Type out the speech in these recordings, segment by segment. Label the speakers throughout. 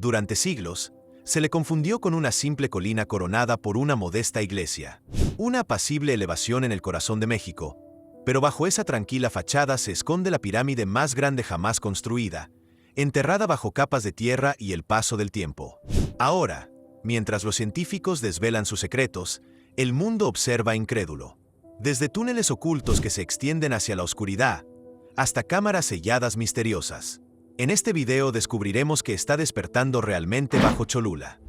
Speaker 1: Durante siglos, se le confundió con una simple colina coronada por una modesta iglesia. Una apacible elevación en el corazón de México, pero bajo esa tranquila fachada se esconde la pirámide más grande jamás construida, enterrada bajo capas de tierra y el paso del tiempo. Ahora, mientras los científicos desvelan sus secretos, el mundo observa incrédulo. Desde túneles ocultos que se extienden hacia la oscuridad, hasta cámaras selladas misteriosas. En este video descubriremos que está despertando realmente bajo Cholula.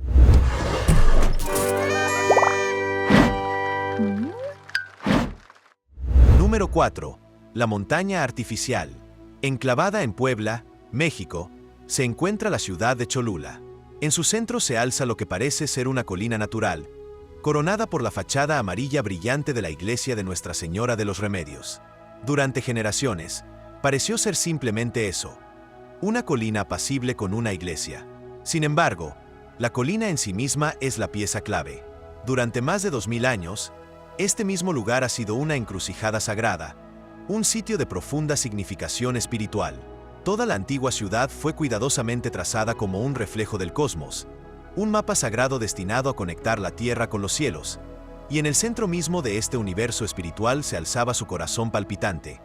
Speaker 1: Número 4. La montaña artificial. Enclavada en Puebla, México, se encuentra la ciudad de Cholula. En su centro se alza lo que parece ser una colina natural, coronada por la fachada amarilla brillante de la iglesia de Nuestra Señora de los Remedios. Durante generaciones, pareció ser simplemente eso, una colina apacible con una iglesia. Sin embargo, la colina en sí misma es la pieza clave. Durante más de 2000 años, este mismo lugar ha sido una encrucijada sagrada, un sitio de profunda significación espiritual. Toda la antigua ciudad fue cuidadosamente trazada como un reflejo del cosmos, un mapa sagrado destinado a conectar la tierra con los cielos, y en el centro mismo de este universo espiritual se alzaba su corazón palpitante,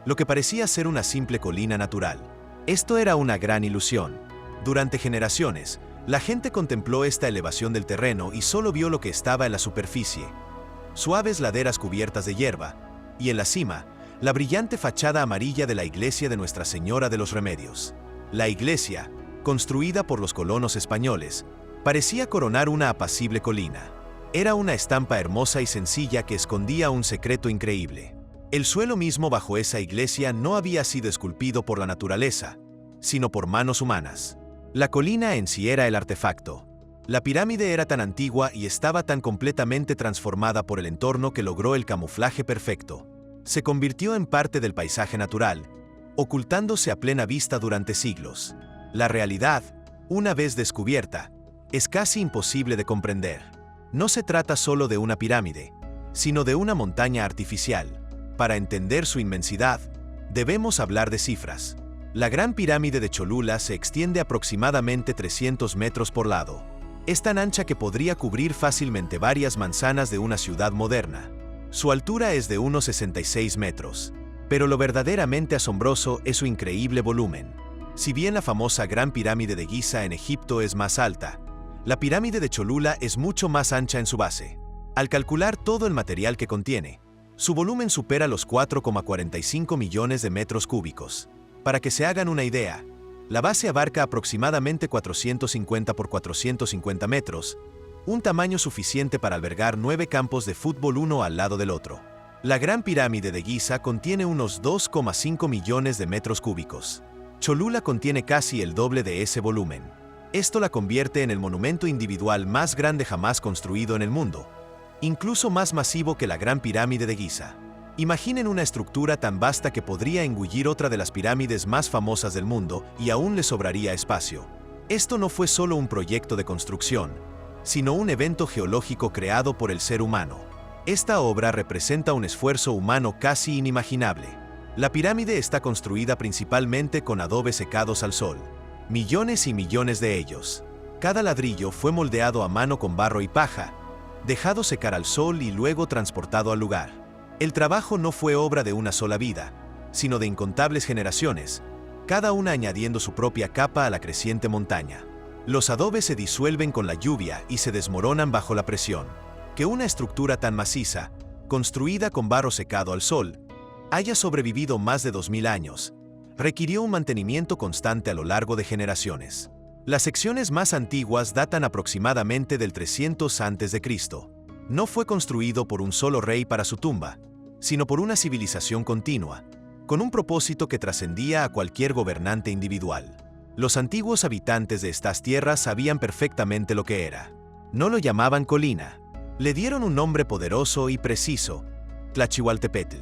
Speaker 1: lo que parecía ser una simple colina natural. Esto era una gran ilusión. Durante generaciones, la gente contempló esta elevación del terreno y solo vio lo que estaba en la superficie: suaves laderas cubiertas de hierba, y en la cima, la brillante fachada amarilla de la iglesia de Nuestra Señora de los Remedios. La iglesia, construida por los colonos españoles, parecía coronar una apacible colina. Era una estampa hermosa y sencilla que escondía un secreto increíble. El suelo mismo bajo esa iglesia no había sido esculpido por la naturaleza, sino por manos humanas. La colina en sí era el artefacto. La pirámide era tan antigua y estaba tan completamente transformada por el entorno que logró el camuflaje perfecto. Se convirtió en parte del paisaje natural, ocultándose a plena vista durante siglos. La realidad, una vez descubierta, es casi imposible de comprender. No se trata solo de una pirámide, sino de una montaña artificial. Para entender su inmensidad, debemos hablar de cifras. La Gran Pirámide de Cholula se extiende aproximadamente 300 metros por lado. Es tan ancha que podría cubrir fácilmente varias manzanas de una ciudad moderna. Su altura es de unos 66 metros, pero lo verdaderamente asombroso es su increíble volumen. Si bien la famosa Gran Pirámide de Giza en Egipto es más alta, la pirámide de Cholula es mucho más ancha en su base. Al calcular todo el material que contiene, su volumen supera los 4,45 millones de metros cúbicos. Para que se hagan una idea, la base abarca aproximadamente 450 por 450 metros, un tamaño suficiente para albergar 9 campos de fútbol uno al lado del otro. La Gran Pirámide de Giza contiene unos 2,5 millones de metros cúbicos. Cholula contiene casi el doble de ese volumen. Esto la convierte en el monumento individual más grande jamás construido en el mundo, incluso más masivo que la Gran Pirámide de Giza. Imaginen una estructura tan vasta que podría engullir otra de las pirámides más famosas del mundo y aún le sobraría espacio. Esto no fue solo un proyecto de construcción, sino un evento geológico creado por el ser humano. Esta obra representa un esfuerzo humano casi inimaginable. La pirámide está construida principalmente con adobe secados al sol, millones y millones de ellos. Cada ladrillo fue moldeado a mano con barro y paja, dejado secar al sol y luego transportado al lugar. El trabajo no fue obra de una sola vida, sino de incontables generaciones, cada una añadiendo su propia capa a la creciente montaña. Los adobes se disuelven con la lluvia y se desmoronan bajo la presión. Que una estructura tan maciza, construida con barro secado al sol, haya sobrevivido más de 2000 años, requirió un mantenimiento constante a lo largo de generaciones. Las secciones más antiguas datan aproximadamente del 300 a.C. No fue construido por un solo rey para su tumba, sino por una civilización continua, con un propósito que trascendía a cualquier gobernante individual. Los antiguos habitantes de estas tierras sabían perfectamente lo que era. No lo llamaban colina. Le dieron un nombre poderoso y preciso: Tlachihualtepetl.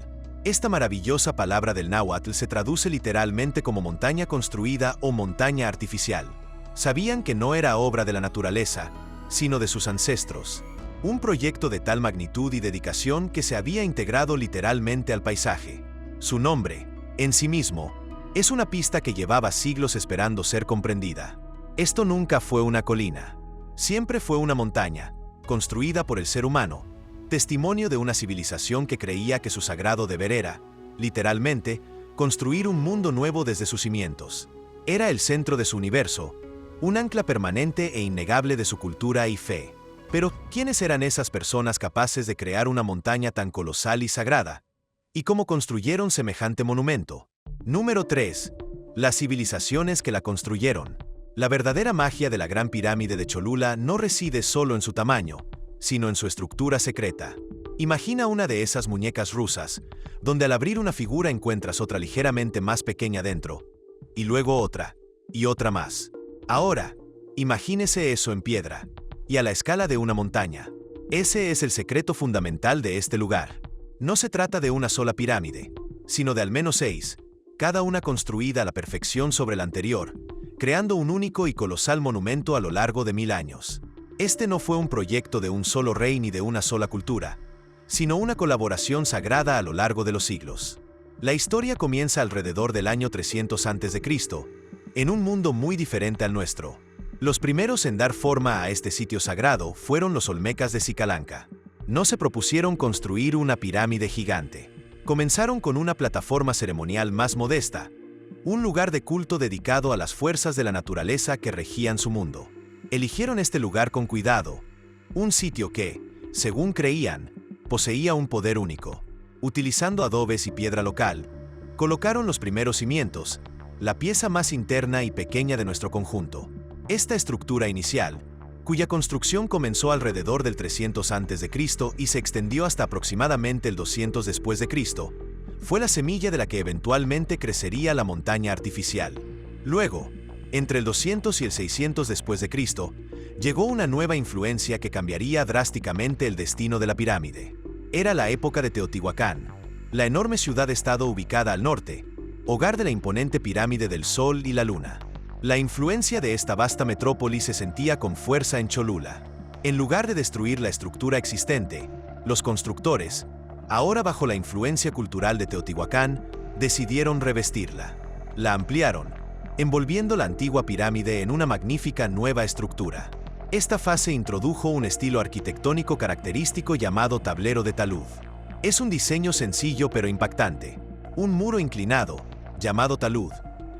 Speaker 1: Esta maravillosa palabra del náhuatl se traduce literalmente como montaña construida o montaña artificial. Sabían que no era obra de la naturaleza, sino de sus ancestros. Un proyecto de tal magnitud y dedicación que se había integrado literalmente al paisaje. Su nombre, en sí mismo, es una pista que llevaba siglos esperando ser comprendida. Esto nunca fue una colina. Siempre fue una montaña, construida por el ser humano, testimonio de una civilización que creía que su sagrado deber era, literalmente, construir un mundo nuevo desde sus cimientos. Era el centro de su universo, un ancla permanente e innegable de su cultura y fe. Pero, ¿quiénes eran esas personas capaces de crear una montaña tan colosal y sagrada? ¿Y cómo construyeron semejante monumento? Número 3. Las civilizaciones que la construyeron. La verdadera magia de la Gran Pirámide de Cholula no reside solo en su tamaño, sino en su estructura secreta. Imagina una de esas muñecas rusas, donde al abrir una figura encuentras otra ligeramente más pequeña dentro, y luego otra, y otra más. Ahora, imagínese eso en piedra, y a la escala de una montaña. Ese es el secreto fundamental de este lugar. No se trata de una sola pirámide, sino de al menos 6, cada una construida a la perfección sobre la anterior, creando un único y colosal monumento a lo largo de 1000 años. Este no fue un proyecto de un solo rey ni de una sola cultura, sino una colaboración sagrada a lo largo de los siglos. La historia comienza alrededor del año 300 a.C., en un mundo muy diferente al nuestro. Los primeros en dar forma a este sitio sagrado fueron los olmecas de Sicalanca. No se propusieron construir una pirámide gigante. Comenzaron con una plataforma ceremonial más modesta, un lugar de culto dedicado a las fuerzas de la naturaleza que regían su mundo. Eligieron este lugar con cuidado, un sitio que, según creían, poseía un poder único. Utilizando adobes y piedra local, colocaron los primeros cimientos, la pieza más interna y pequeña de nuestro conjunto. Esta estructura inicial, cuya construcción comenzó alrededor del 300 a.C. y se extendió hasta aproximadamente el 200 después de Cristo, fue la semilla de la que eventualmente crecería la montaña artificial. Luego, entre el 200 y el 600 después de Cristo, llegó una nueva influencia que cambiaría drásticamente el destino de la pirámide. Era la época de Teotihuacán, la enorme ciudad-estado ubicada al norte, hogar de la imponente pirámide del Sol y la Luna. La influencia de esta vasta metrópoli se sentía con fuerza en Cholula. En lugar de destruir la estructura existente, los constructores, ahora bajo la influencia cultural de Teotihuacán, decidieron revestirla. La ampliaron, envolviendo la antigua pirámide en una magnífica nueva estructura. Esta fase introdujo un estilo arquitectónico característico llamado tablero de talud. Es un diseño sencillo pero impactante. Un muro inclinado, llamado talud,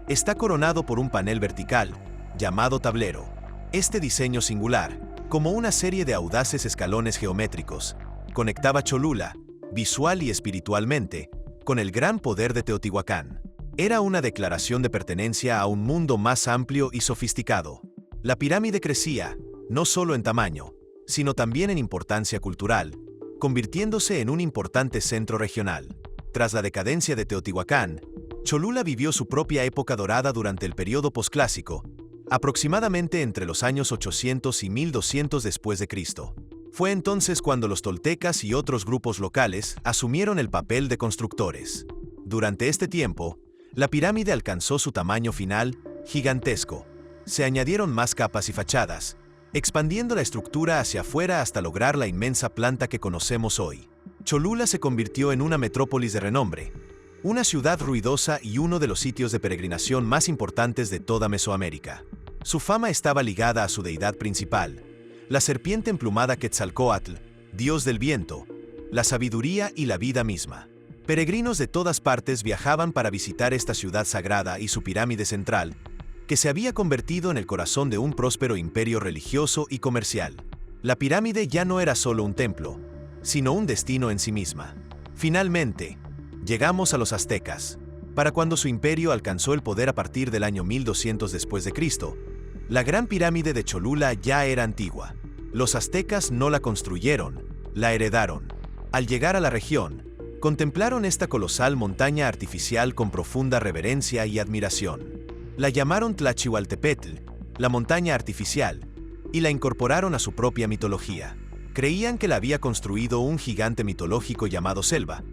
Speaker 1: está coronado por un panel vertical, llamado tablero. Este diseño singular, como una serie de audaces escalones geométricos, conectaba Cholula, visual y espiritualmente, con el gran poder de Teotihuacán. Era una declaración de pertenencia a un mundo más amplio y sofisticado. La pirámide crecía, no solo en tamaño, sino también en importancia cultural, convirtiéndose en un importante centro regional. Tras la decadencia de Teotihuacán, Cholula vivió su propia época dorada durante el periodo posclásico, aproximadamente entre los años 800 y 1200 después de Cristo. Fue entonces cuando los toltecas y otros grupos locales asumieron el papel de constructores. Durante este tiempo, la pirámide alcanzó su tamaño final, gigantesco. Se añadieron más capas y fachadas, expandiendo la estructura hacia afuera hasta lograr la inmensa planta que conocemos hoy. Cholula se convirtió en una metrópolis de renombre, una ciudad ruidosa y uno de los sitios de peregrinación más importantes de toda Mesoamérica. Su fama estaba ligada a su deidad principal, la serpiente emplumada Quetzalcóatl, dios del viento, la sabiduría y la vida misma. Peregrinos de todas partes viajaban para visitar esta ciudad sagrada y su pirámide central, que se había convertido en el corazón de un próspero imperio religioso y comercial. La pirámide ya no era solo un templo, sino un destino en sí misma. Finalmente, llegamos a los aztecas. Para cuando su imperio alcanzó el poder a partir del año 1200 después de Cristo, la Gran Pirámide de Cholula ya era antigua. Los aztecas no la construyeron, la heredaron. Al llegar a la región, contemplaron esta colosal montaña artificial con profunda reverencia y admiración. La llamaron Tlachihualtepetl, la montaña artificial, y la incorporaron a su propia mitología. Creían que la había construido un gigante mitológico llamado Selva,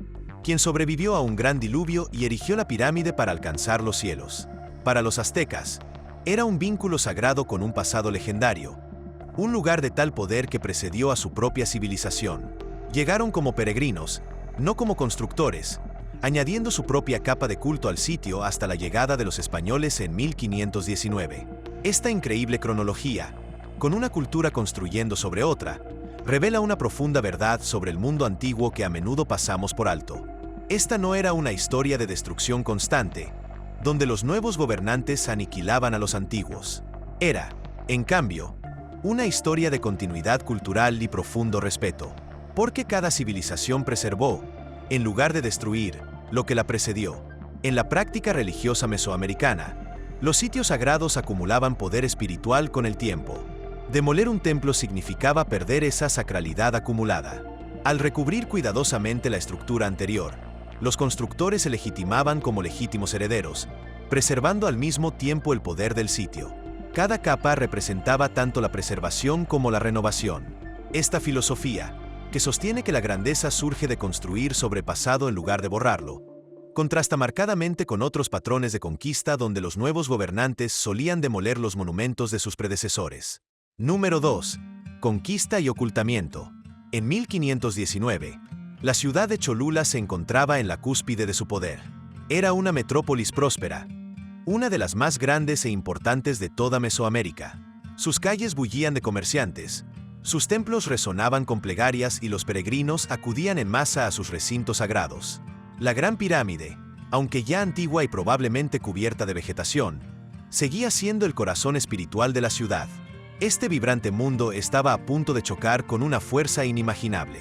Speaker 1: quien sobrevivió a un gran diluvio y erigió la pirámide para alcanzar los cielos. Para los aztecas, era un vínculo sagrado con un pasado legendario, un lugar de tal poder que precedió a su propia civilización. Llegaron como peregrinos, no como constructores, añadiendo su propia capa de culto al sitio hasta la llegada de los españoles en 1519. Esta increíble cronología, con una cultura construyendo sobre otra, revela una profunda verdad sobre el mundo antiguo que a menudo pasamos por alto. Esta no era una historia de destrucción constante, donde los nuevos gobernantes aniquilaban a los antiguos. Era, en cambio, una historia de continuidad cultural y profundo respeto, porque cada civilización preservó, en lugar de destruir, lo que la precedió. En la práctica religiosa mesoamericana, los sitios sagrados acumulaban poder espiritual con el tiempo. Demoler un templo significaba perder esa sacralidad acumulada. Al recubrir cuidadosamente la estructura anterior, los constructores se legitimaban como legítimos herederos, preservando al mismo tiempo el poder del sitio. Cada capa representaba tanto la preservación como la renovación. Esta filosofía, que sostiene que la grandeza surge de construir sobre pasado en lugar de borrarlo, contrasta marcadamente con otros patrones de conquista donde los nuevos gobernantes solían demoler los monumentos de sus predecesores. Número 2. Conquista y ocultamiento. En 1519, la ciudad de Cholula se encontraba en la cúspide de su poder. Era una metrópolis próspera, una de las más grandes e importantes de toda Mesoamérica. Sus calles bullían de comerciantes, sus templos resonaban con plegarias y los peregrinos acudían en masa a sus recintos sagrados. La Gran Pirámide, aunque ya antigua y probablemente cubierta de vegetación, seguía siendo el corazón espiritual de la ciudad. Este vibrante mundo estaba a punto de chocar con una fuerza inimaginable.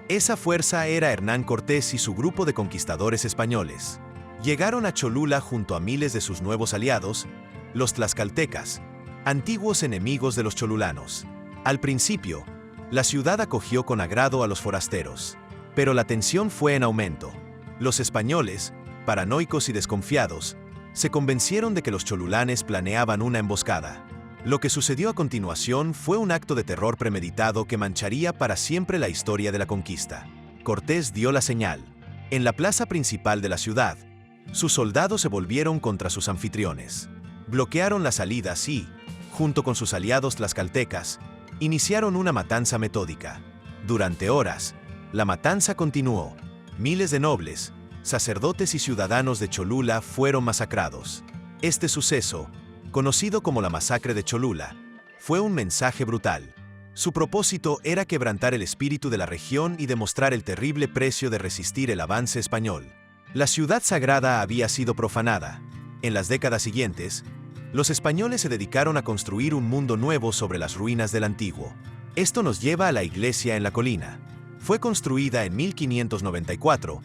Speaker 1: Esa fuerza era Hernán Cortés y su grupo de conquistadores españoles. Llegaron a Cholula junto a miles de sus nuevos aliados, los tlaxcaltecas, antiguos enemigos de los cholulanos. Al principio, la ciudad acogió con agrado a los forasteros, pero la tensión fue en aumento. Los españoles, paranoicos y desconfiados, se convencieron de que los cholulanes planeaban una emboscada. Lo que sucedió a continuación fue un acto de terror premeditado que mancharía para siempre la historia de la conquista. Cortés dio la señal. En la plaza principal de la ciudad, sus soldados se volvieron contra sus anfitriones. Bloquearon las salidas y, junto con sus aliados tlaxcaltecas, iniciaron una matanza metódica. Durante horas, la matanza continuó. Miles de nobles, sacerdotes y ciudadanos de Cholula fueron masacrados. Este suceso, conocido como la Masacre de Cholula, fue un mensaje brutal. Su propósito era quebrantar el espíritu de la región y demostrar el terrible precio de resistir el avance español. La ciudad sagrada había sido profanada. En las décadas siguientes, los españoles se dedicaron a construir un mundo nuevo sobre las ruinas del antiguo. Esto nos lleva a la iglesia en la colina. Fue construida en 1594,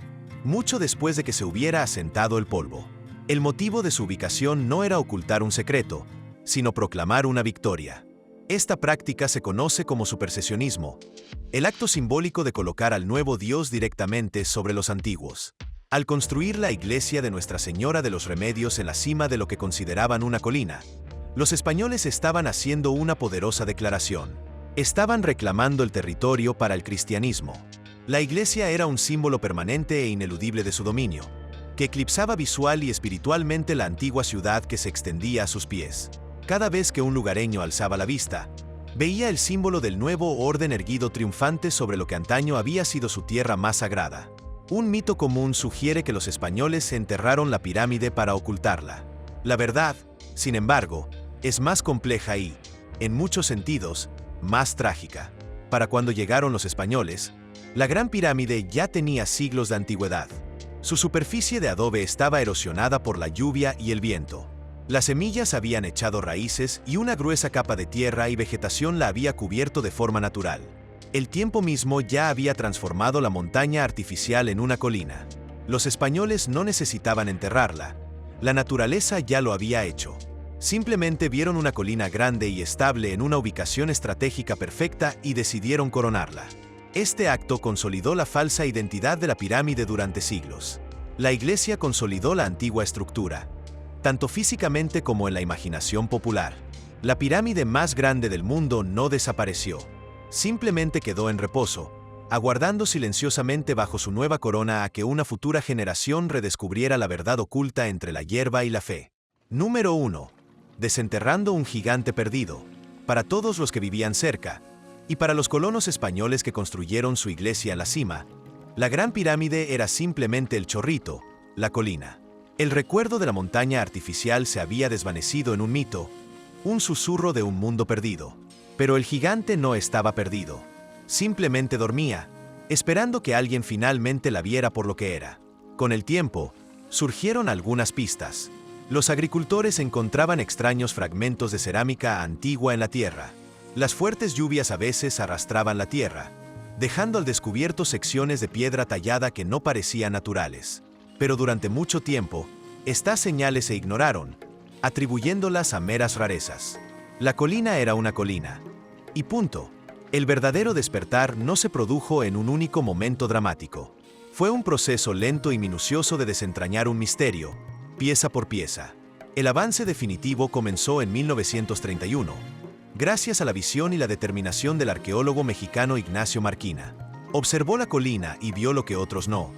Speaker 1: mucho después de que se hubiera asentado el polvo. El motivo de su ubicación no era ocultar un secreto, sino proclamar una victoria. Esta práctica se conoce como supersesionismo, el acto simbólico de colocar al nuevo Dios directamente sobre los antiguos. Al construir la iglesia de Nuestra Señora de los Remedios en la cima de lo que consideraban una colina, los españoles estaban haciendo una poderosa declaración. Estaban reclamando el territorio para el cristianismo. La iglesia era un símbolo permanente e ineludible de su dominio, que eclipsaba visual y espiritualmente la antigua ciudad que se extendía a sus pies. Cada vez que un lugareño alzaba la vista, veía el símbolo del nuevo orden erguido triunfante sobre lo que antaño había sido su tierra más sagrada. Un mito común sugiere que los españoles enterraron la pirámide para ocultarla. La verdad, sin embargo, es más compleja y, en muchos sentidos, más trágica. Para cuando llegaron los españoles, la Gran Pirámide ya tenía siglos de antigüedad. Su superficie de adobe estaba erosionada por la lluvia y el viento. Las semillas habían echado raíces y una gruesa capa de tierra y vegetación la había cubierto de forma natural. El tiempo mismo ya había transformado la montaña artificial en una colina. Los españoles no necesitaban enterrarla. La naturaleza ya lo había hecho. Simplemente vieron una colina grande y estable en una ubicación estratégica perfecta y decidieron coronarla. Este acto consolidó la falsa identidad de la pirámide durante siglos. La iglesia consolidó la antigua estructura, tanto físicamente como en la imaginación popular. La pirámide más grande del mundo no desapareció. Simplemente quedó en reposo, aguardando silenciosamente bajo su nueva corona a que una futura generación redescubriera la verdad oculta entre la hierba y la fe. Número 1. Desenterrando un gigante perdido. Para todos los que vivían cerca, y para los colonos españoles que construyeron su iglesia en la cima, la Gran Pirámide era simplemente el chorrito, la colina. El recuerdo de la montaña artificial se había desvanecido en un mito, un susurro de un mundo perdido. Pero el gigante no estaba perdido. Simplemente dormía, esperando que alguien finalmente la viera por lo que era. Con el tiempo, surgieron algunas pistas. Los agricultores encontraban extraños fragmentos de cerámica antigua en la tierra. Las fuertes lluvias a veces arrastraban la tierra, dejando al descubierto secciones de piedra tallada que no parecían naturales. Pero durante mucho tiempo, estas señales se ignoraron, atribuyéndolas a meras rarezas. La colina era una colina. Y punto. El verdadero despertar no se produjo en un único momento dramático. Fue un proceso lento y minucioso de desentrañar un misterio, pieza por pieza. El avance definitivo comenzó en 1931, gracias a la visión y la determinación del arqueólogo mexicano Ignacio Marquina. Observó la colina y vio lo que otros no,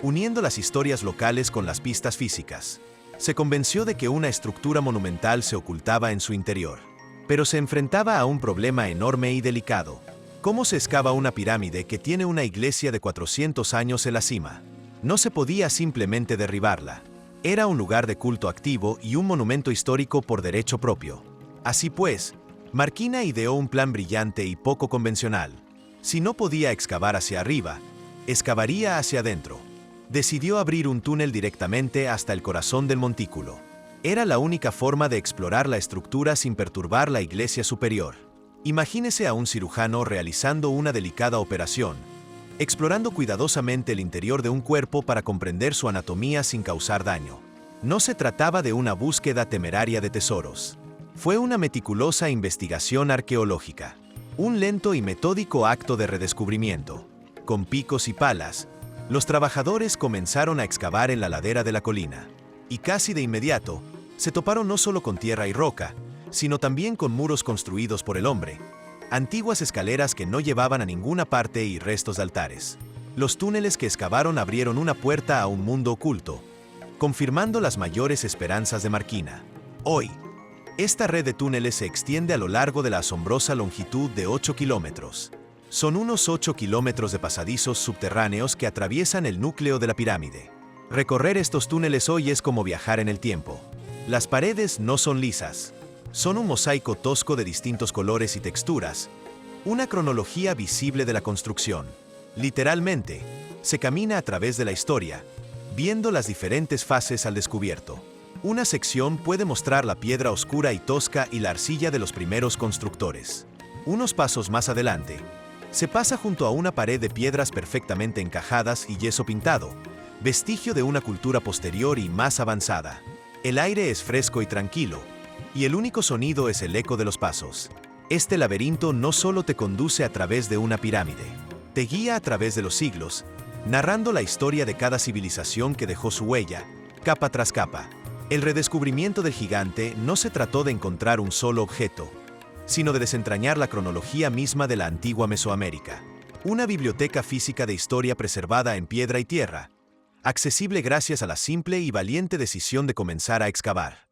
Speaker 1: uniendo las historias locales con las pistas físicas. Se convenció de que una estructura monumental se ocultaba en su interior. Pero se enfrentaba a un problema enorme y delicado. ¿Cómo se excava una pirámide que tiene una iglesia de 400 años en la cima? No se podía simplemente derribarla. Era un lugar de culto activo y un monumento histórico por derecho propio. Así pues, Marquina ideó un plan brillante y poco convencional. Si no podía excavar hacia arriba, excavaría hacia adentro. Decidió abrir un túnel directamente hasta el corazón del montículo. Era la única forma de explorar la estructura sin perturbar la iglesia superior. Imagínese a un cirujano realizando una delicada operación, explorando cuidadosamente el interior de un cuerpo para comprender su anatomía sin causar daño. No se trataba de una búsqueda temeraria de tesoros. Fue una meticulosa investigación arqueológica. Un lento y metódico acto de redescubrimiento. Con picos y palas, los trabajadores comenzaron a excavar en la ladera de la colina. Y casi de inmediato, se toparon no solo con tierra y roca, sino también con muros construidos por el hombre, antiguas escaleras que no llevaban a ninguna parte y restos de altares. Los túneles que excavaron abrieron una puerta a un mundo oculto, confirmando las mayores esperanzas de Marquina. Hoy, esta red de túneles se extiende a lo largo de la asombrosa longitud de 8 kilómetros. Son unos 8 kilómetros de pasadizos subterráneos que atraviesan el núcleo de la pirámide. Recorrer estos túneles hoy es como viajar en el tiempo. Las paredes no son lisas. Son un mosaico tosco de distintos colores y texturas, una cronología visible de la construcción. Literalmente, se camina a través de la historia, viendo las diferentes fases al descubierto. Una sección puede mostrar la piedra oscura y tosca y la arcilla de los primeros constructores. Unos pasos más adelante, se pasa junto a una pared de piedras perfectamente encajadas y yeso pintado, vestigio de una cultura posterior y más avanzada. El aire es fresco y tranquilo, y el único sonido es el eco de los pasos. Este laberinto no solo te conduce a través de una pirámide, te guía a través de los siglos, narrando la historia de cada civilización que dejó su huella, capa tras capa. El redescubrimiento del gigante no se trató de encontrar un solo objeto, sino de desentrañar la cronología misma de la antigua Mesoamérica. Una biblioteca física de historia preservada en piedra y tierra, accesible gracias a la simple y valiente decisión de comenzar a excavar.